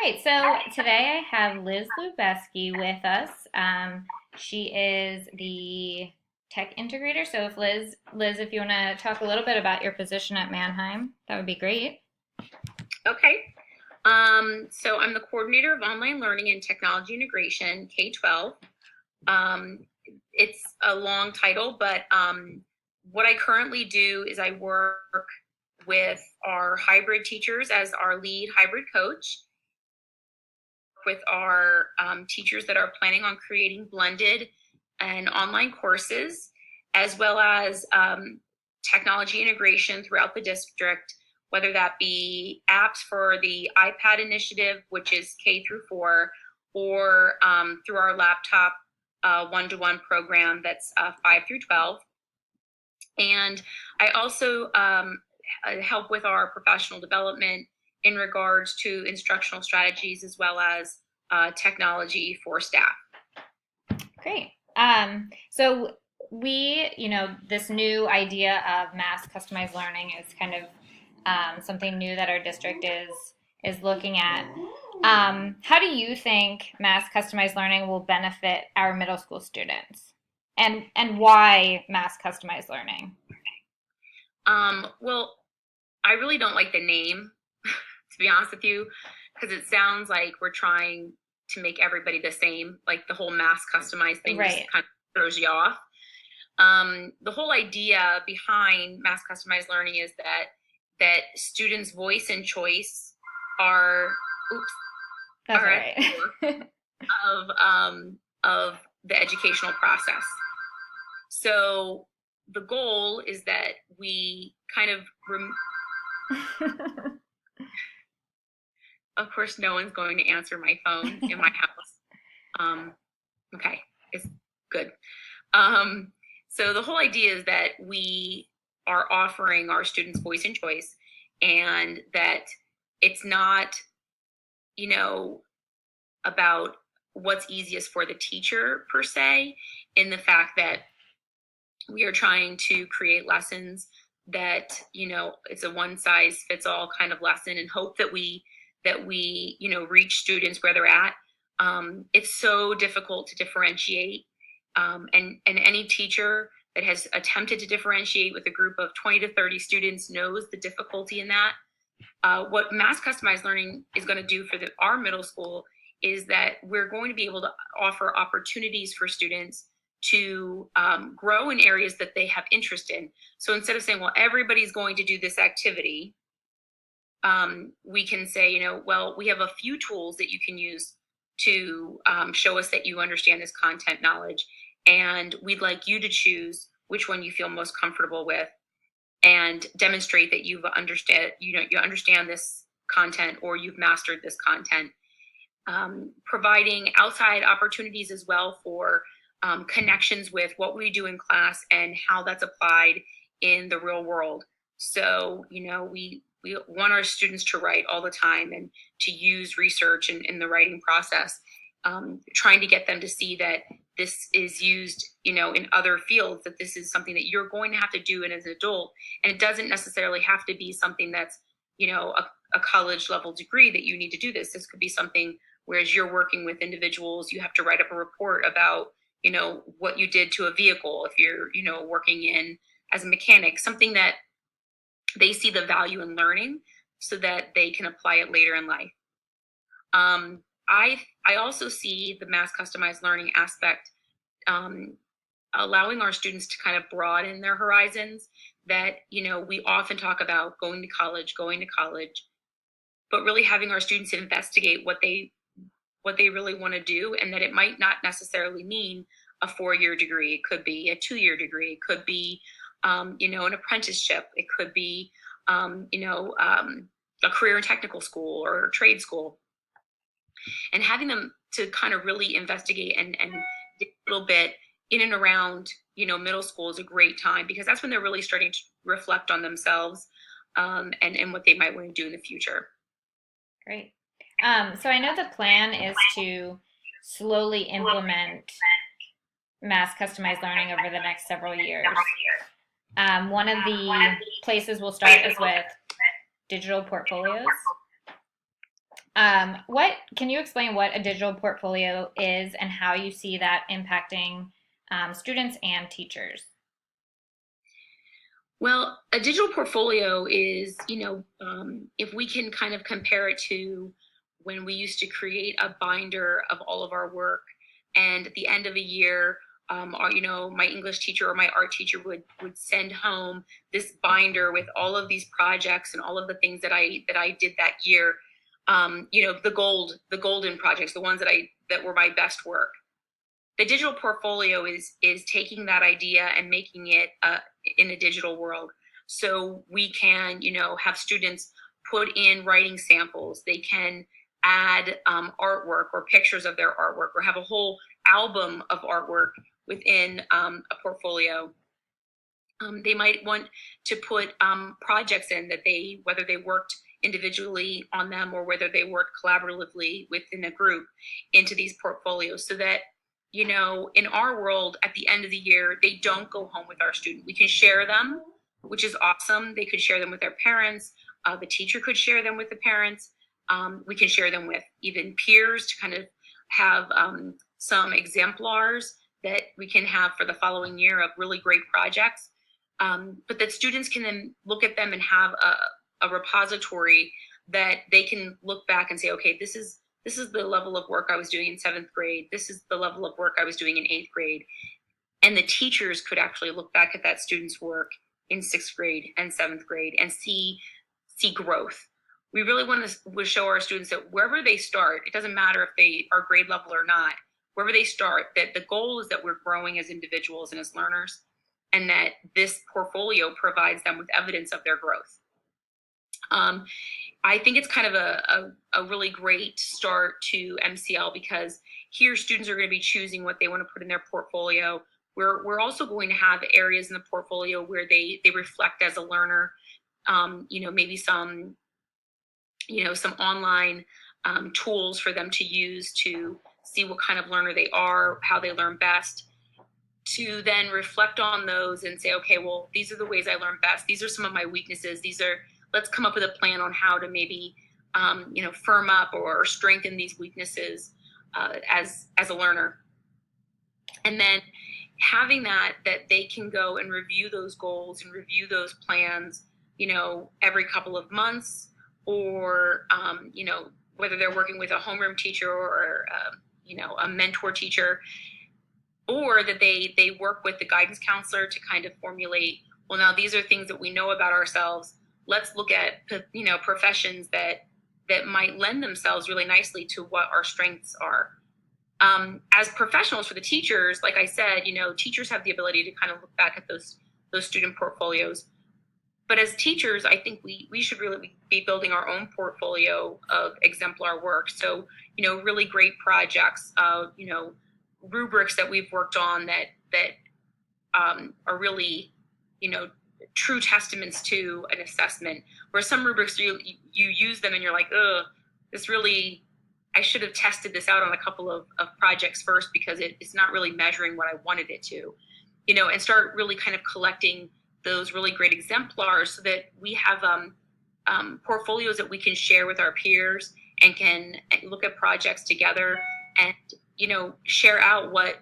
right, so today I have Liz Lubeski with us. She is the tech integrator. So if Liz, if you want to talk a little bit about your position at Mannheim, that would be great. Okay. So I'm the coordinator of online learning and technology integration, K-12. Um, it's a long title, but what I currently do is I work with our hybrid teachers as our lead hybrid coach, with our teachers that are planning on creating blended and online courses, as well as technology integration throughout the district, whether that be apps for the iPad initiative, which is K through 4, or through our laptop one-to-one program that's 5 through 12. And I also help with our professional development in regards to instructional strategies as well as technology for staff. Great. So this new idea of mass customized learning is kind of something new that our district is looking at. How do you think mass customized learning will benefit our middle school students, and why mass customized learning? Well, I really don't like the name, to be honest with you, because it sounds like we're trying to make everybody the same. Like the whole mass customized thing Right. just kind of throws you off. The whole idea behind mass customized learning is that students' voice and choice are That's are all at the right. core of the educational process. So the goal is that we kind of of course, no one's going to answer my phone in my house. Okay, it's good. So the whole idea is that we are offering our students voice and choice, and that it's not, about what's easiest for the teacher per se, in the fact that we are trying to create lessons that, it's a one size fits all kind of lesson, and hope that we reach students where they're at. It's so difficult to differentiate, and any teacher that has attempted to differentiate with a group of 20 to 30 students knows the difficulty in that. What mass customized learning is going to do for our middle school is that we're going to be able to offer opportunities for students to grow in areas that they have interest in. So instead of saying, well, everybody's going to do this activity, we can say, well, we have a few tools that you can use to show us that you understand this content knowledge, and we'd like you to choose which one you feel most comfortable with, and demonstrate that you understand this content, or you've mastered this content. Providing outside opportunities as well for connections with what we do in class and how that's applied in the real world. So, we want our students to write all the time and to use research in the writing process, trying to get them to see that this is used, in other fields, that this is something that you're going to have to do as an adult. And it doesn't necessarily have to be something that's, a college level degree that you need to do this. This could be something, whereas you're working with individuals, you have to write up a report about, what you did to a vehicle. If you're, working in as a mechanic, something that they see the value in learning so that they can apply it later in life. I also see the mass customized learning aspect allowing our students to kind of broaden their horizons. That, we often talk about going to college, but really having our students investigate what they really want to do, and that it might not necessarily mean a 4-year degree. It could be a 2-year degree. It could be, an apprenticeship. It could be, a career and technical school or a trade school. And having them to kind of really investigate and dig a little bit in and around, middle school is a great time, because that's when they're really starting to reflect on themselves, and what they might want to do in the future. Great. So I know the plan is to slowly implement mass customized learning over the next several years. One of the places we'll start is with digital portfolios. What can you explain what a digital portfolio is and how you see that impacting students and teachers? Well, a digital portfolio is, if we can kind of compare it to when we used to create a binder of all of our work, and at the end of a year, my English teacher or my art teacher would send home this binder with all of these projects and all of the things that I did that year. The golden projects, the ones that were my best work. The digital portfolio is taking that idea and making it in a digital world. So we can, have students put in writing samples. They can add artwork or pictures of their artwork, or have a whole album of artwork within a portfolio. They might want to put projects in that whether they worked individually on them or whether they worked collaboratively within a group, into these portfolios, so that in our world, at the end of the year, they don't go home with our student. We can share them, which is awesome. They could share them with their parents. The teacher could share them with the parents. We can share them with even peers to kind of have some exemplars that we can have for the following year of really great projects. But that students can then look at them and have a repository that they can look back and say, okay, this is the level of work I was doing in 7th grade. This is the level of work I was doing in 8th grade. And the teachers could actually look back at that student's work in 6th grade and 7th grade and see growth. We really want to show our students that wherever they start, it doesn't matter if they are grade level or not, wherever they start, that the goal is that we're growing as individuals and as learners, and that this portfolio provides them with evidence of their growth. I think it's kind of a really great start to MCL, because here students are going to be choosing what they want to put in their portfolio. We're also going to have areas in the portfolio where they reflect as a learner, maybe some online tools for them to use to see what kind of learner they are, how they learn best, to then reflect on those and say, okay, well, these are the ways I learn best. These are some of my weaknesses. Let's come up with a plan on how to maybe, firm up or strengthen these weaknesses as a learner. And then having that they can go and review those goals and review those plans, every couple of months, or, whether they're working with a homeroom teacher or, a mentor teacher, or that they work with the guidance counselor to kind of formulate, well, now these are things that we know about ourselves. Let's look at, professions that might lend themselves really nicely to what our strengths are. As professionals, for the teachers, like I said, teachers have the ability to kind of look back at those student portfolios. But as teachers, I think we should really be building our own portfolio of exemplar work. So, really great projects, rubrics that we've worked on that are really, true testaments to an assessment, where some rubrics you use them and you're like, I should have tested this out on a couple of projects first, because it's not really measuring what I wanted it to, and start really kind of collecting those really great exemplars, so that we have portfolios that we can share with our peers and can look at projects together and, share out what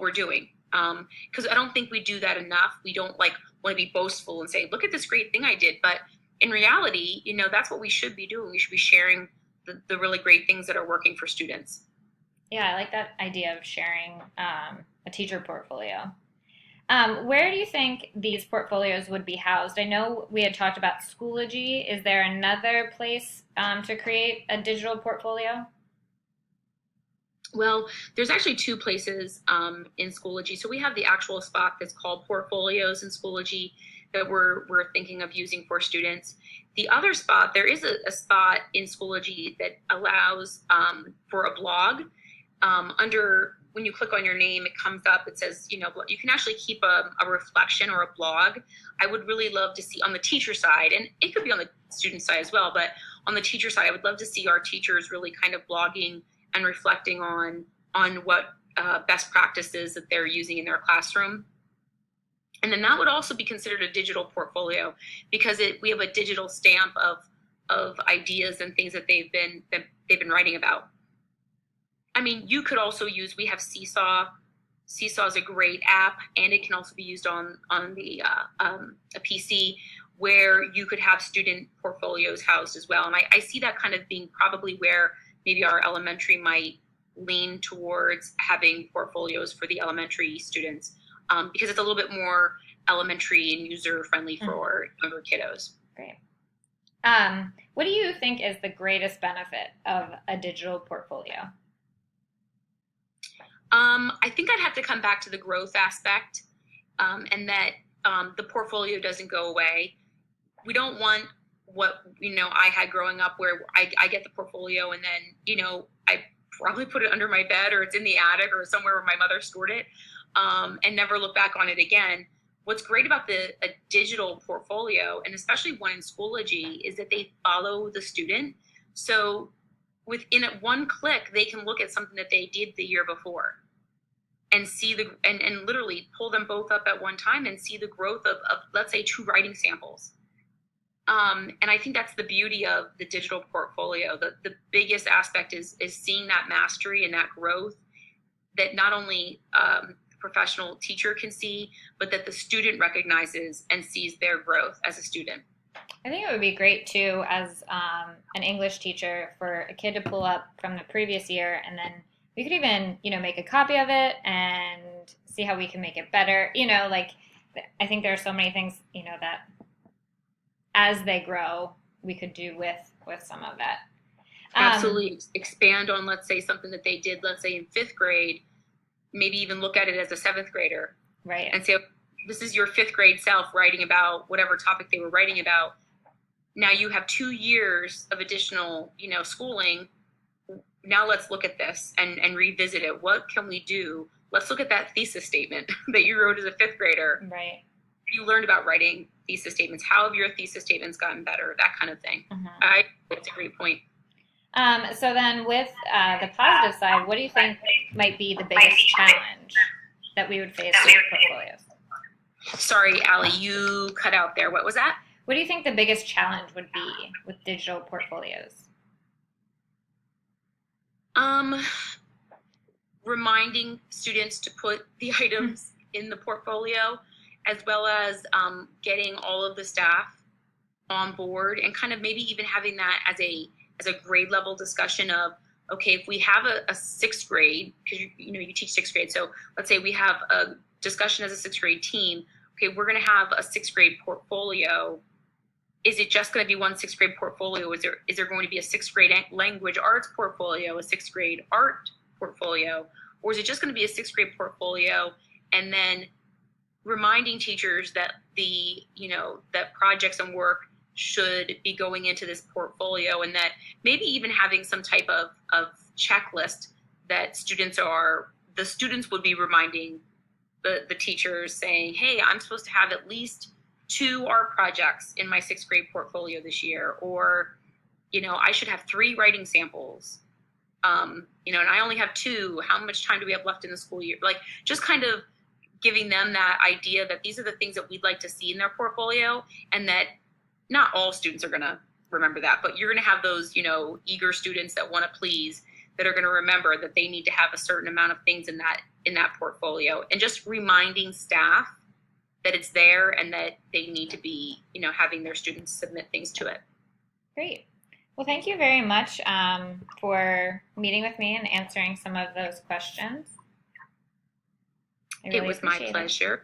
we're doing. Because I don't think we do that enough. We don't want to be boastful and say, look at this great thing I did. But in reality, that's what we should be doing. We should be sharing the really great things that are working for students. Yeah, I like that idea of sharing a teacher portfolio. Where do you think these portfolios would be housed? I know we had talked about Schoology. Is there another place to create a digital portfolio? Well, there's actually 2 places in Schoology. So we have the actual spot that's called Portfolios in Schoology that we're thinking of using for students. The other spot, there is a spot in Schoology that allows for a blog. When you click on your name, it comes up, it says, you can actually keep a reflection or a blog. I would really love to see on the teacher side, and it could be on the student side as well, but on the teacher side, I would love to see our teachers really kind of blogging and reflecting on what best practices that they're using in their classroom. And then that would also be considered a digital portfolio, because we have a digital stamp of ideas and things that they've been they've been writing about. I mean, you could also use, we have Seesaw. Seesaw is a great app, and it can also be used on the a PC, where you could have student portfolios housed as well. And I see that kind of being probably where maybe our elementary might lean towards having portfolios for the elementary students, because it's a little bit more elementary and user friendly for younger kiddos. Great. What do you think is the greatest benefit of a digital portfolio? I think I'd have to come back to the growth aspect, and that the portfolio doesn't go away. We don't want what, I had growing up, where I get the portfolio and then, I probably put it under my bed, or it's in the attic or somewhere where my mother stored it, and never look back on it again. What's great about a digital portfolio, and especially one in Schoology, is that they follow the student. So within one click, they can look at something that they did the year before and see and literally pull them both up at one time and see the growth of let's say 2 writing samples. And I think that's the beauty of the digital portfolio. The biggest aspect is seeing that mastery and that growth that not only the professional teacher can see, but that the student recognizes and sees their growth as a student. I think it would be great too, as an English teacher, for a kid to pull up from the previous year, and then we could even, make a copy of it and see how we can make it better. I think there are so many things, that as they grow, we could do with some of that. Absolutely. Expand on, let's say, something that they did, let's say in 5th grade, maybe even look at it as a 7th grader. Right. And say, this is your 5th grade self writing about whatever topic they were writing about. Now you have 2 years of additional, schooling. Now let's look at this and revisit it. What can we do? Let's look at that thesis statement that you wrote as a 5th grader. Right. You learned about writing thesis statements. How have your thesis statements gotten better? That kind of thing. That's a great point. So then with the positive side, what do you think might be the biggest challenge that we would face with portfolios? Sorry, Allie, you cut out there. What was that? What do you think the biggest challenge would be with digital portfolios? Reminding students to put the items in the portfolio, as well as getting all of the staff on board, and kind of maybe even having that as a grade level discussion of, okay, if we have a 6th grade, because you teach 6th grade, so let's say we have a discussion as a 6th grade team. Okay, we're going to have a 6th grade portfolio. Is it just going to be one 6th grade portfolio? Is there going to be a 6th grade language arts portfolio, a 6th grade art portfolio, or is it just going to be a 6th grade portfolio? And then reminding teachers that that projects and work should be going into this portfolio, and that maybe even having some type of checklist that the students would be reminding the teachers, saying, hey, I'm supposed to have at least 2 art projects in my 6th grade portfolio this year, or I should have 3 writing samples, and I only have 2. How much time do we have left in the school year? Like, just kind of giving them that idea that these are the things that we'd like to see in their portfolio, and that not all students are going to remember that, but you're going to have those, eager students that want to please, that are going to remember that they need to have a certain amount of things in that portfolio, and just reminding staff that it's there and that they need to be, having their students submit things to it. Great. Well, thank you very much for meeting with me and answering some of those questions. It was my pleasure.